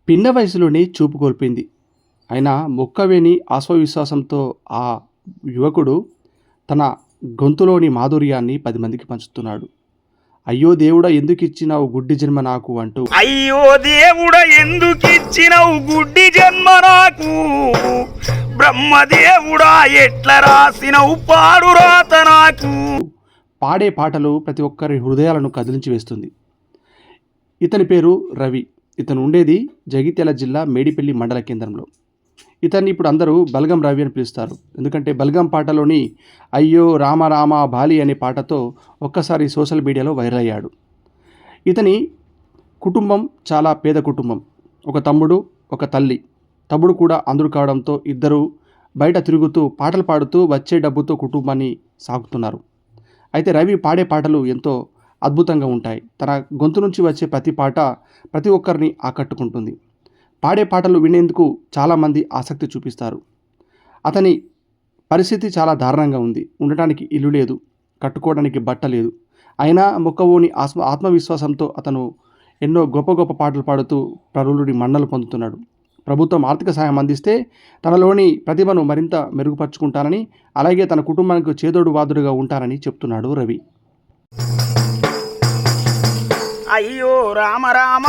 పిన్న వయసులోనే చూపు కోల్పోయింది. అయినా మొక్కవేని ఆత్మవిశ్వాసంతో ఆ యువకుడు తన గొంతులోని మాధుర్యాన్ని 10 మందికి పంచుతున్నాడు. అయ్యో దేవుడా ఎందుకిచ్చినావు గుడ్డి జన్మ నాకు అంటూ, అయ్యో దేవుడా ఎందుకిచ్చినావు గుడ్డి జన్మ నాకు, బ్రహ్మదేవుడా ఎట్లా రాసినవు పాడు రాత నాకు. పాడే పాటలు ప్రతి ఒక్కరి హృదయాలను కదిలించి వేస్తుంది. ఇతని పేరు రవి. ఇతను ఉండేది జగిత్యాల జిల్లా మేడిపల్లి మండల కేంద్రంలో. ఇతన్ని ఇప్పుడు అందరూ బల్గం రవి అని పిలుస్తారు. ఎందుకంటే బల్గం పాటలోని అయ్యో రామ రామ బాలి అనే పాటతో ఒక్కసారి సోషల్ మీడియాలో వైరల్ అయ్యాడు. ఇతని కుటుంబం చాలా పేద కుటుంబం. ఒక తమ్ముడు, ఒక తల్లి. తమ్ముడు కూడా అందురు కావడంతో ఇద్దరు బయట తిరుగుతూ పాటలు పాడుతూ వచ్చే డబ్బుతో కుటుంబాన్ని సాగుతున్నారు. అయితే రవి పాడే పాటలు ఎంతో అద్భుతంగా ఉంటాయి. తన గొంతు నుంచి వచ్చే ప్రతి పాట ప్రతి ఒక్కరిని ఆకట్టుకుంటుంది. పాడే పాటలు వినేందుకు చాలామంది ఆసక్తి చూపిస్తారు. అతని పరిస్థితి చాలా దారుణంగా ఉంది. ఉండటానికి ఇల్లు లేదు, కట్టుకోవడానికి బట్ట లేదు. అయినా మొక్కవోని ఆత్మవిశ్వాసంతో అతను ఎన్నో గొప్ప గొప్ప పాటలు పాడుతూ ప్రజలుడి మన్నలు పొందుతున్నాడు. ప్రభుత్వం ఆర్థిక సహాయం అందిస్తే తనలోని ప్రతిభను మరింత మెరుగుపరుచుకుంటానని, అలాగే తన కుటుంబానికి చేదోడు వాదుడుగా ఉంటానని చెప్తున్నాడు రవి. అయ్యో రామ రామ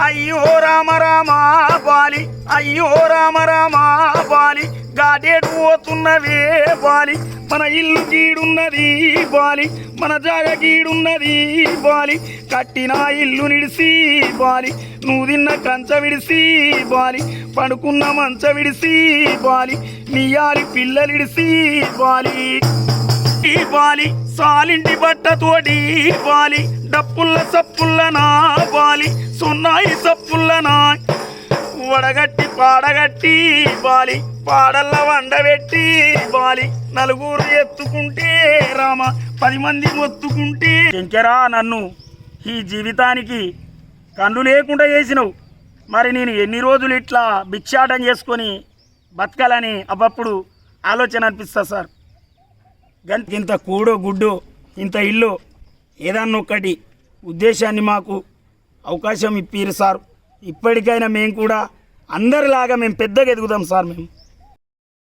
అయ్యో రామ రామ బాలి, అయ్యో రామ రామ బాలి, గాడేటు పోతున్నవే బాలి, మన ఇల్లు గీడున్నది బాలి, మన జాగ గీడున్నది బాలి, కట్టిన ఇల్లు నిడిసి బాలి, నువ్వు తిన్న కంచ విడిసి బాలి, పడుకున్న మంచ విడిసి బాలి, నీయాలి పిల్లలిడిసి బాలి, ఈ బాలి సాలింటి బట్టతోటి బాలి, డప్పుల్ల సప్పుల్ల నా బాలి, సున్నాయి సప్పుల్ల నా వడగట్టి పాడగట్టి బాలి, పాడల్ల వండబెట్టి బాలి, నలుగురు ఎత్తుకుంటే రామ 10 మంది మొత్తుకుంటే ఇంకెరా నన్ను ఈ జీవితానికి కన్ను లేకుండా చేసినవు. మరి నేను ఎన్ని రోజులు ఇట్లా భిక్షాటం చేసుకొని బతకాలని అప్పుడు ఆలోచన అనిపిస్తా సార్. ఇంత కూడో గుడ్డో ఇంత ఇల్లు ఏదన్నా ఒక్కటి ఉద్దేశాన్ని మాకు అవకాశం ఇప్పిరు సార్. ఇప్పటికైనా మేము కూడా అందరిలాగా మేము పెద్దగా ఎదుగుదాం సార్. మేము